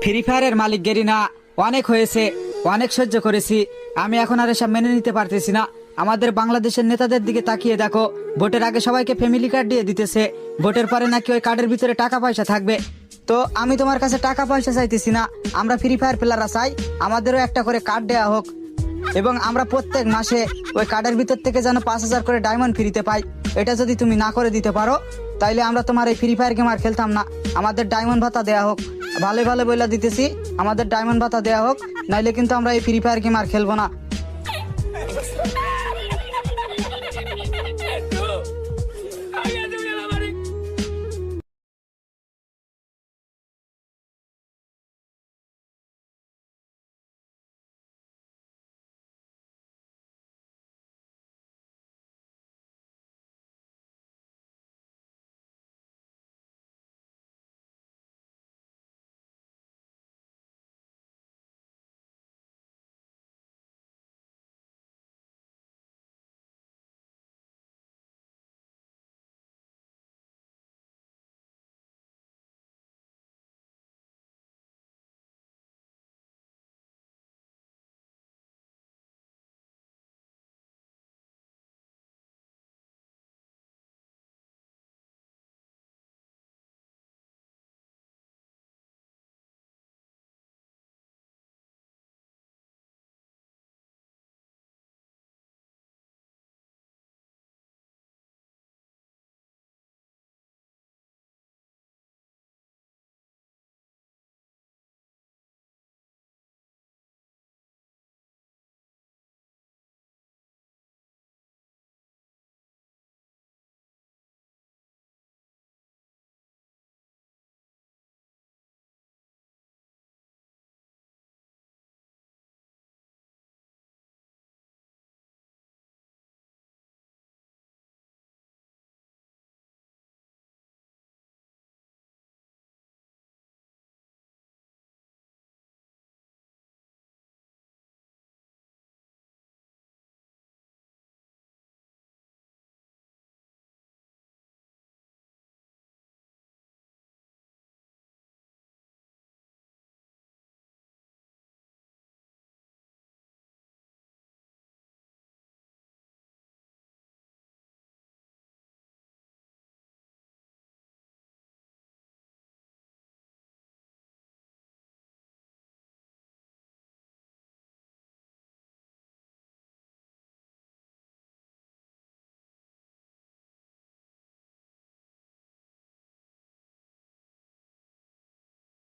Free ফায়ারের মালিক Garena, অনেক হয়েছে, অনেক সহ্য করেছি। আমি এখন আর এসব মেনে নিতে পারতেছি না। আমাদের বাংলাদেশের নেতাদের দিকে তাকিয়ে দেখো, ভোটের আগে সবাইকে ফ্যামিলি কার্ড দিয়ে দিতেছে, ভোটের পরে নাকি ওই কার্ডের ভিতরে টাকা পয়সা থাকবে। তো আমি তোমার কাছে টাকা পয়সা চাইতেছি না, আমরা ফ্রি ফায়ার প্লেয়াররা চাই আমাদেরও একটা করে কার্ড দেওয়া হোক, এবং আমরা প্রত্যেক মাসে ওই কার্ডের ভিতর থেকে যেন 5,000 করে ডায়মন্ড ফ্রিতে পাই। এটা যদি তুমি না করে দিতে পারো, তাইলে আমরা তোমার এই ফ্রি ফায়ার গেম আর খেলতাম না। আমাদের ডায়মন্ড ভাতা দেয়া হোক, ভালো ভালো বইলা দিতেছি, আমাদের ডায়মন্ড ভাতা দেয়া হোক, নাইলে কিন্তু আমরা এই ফ্রি ফায়ার গেম আর খেলবো না।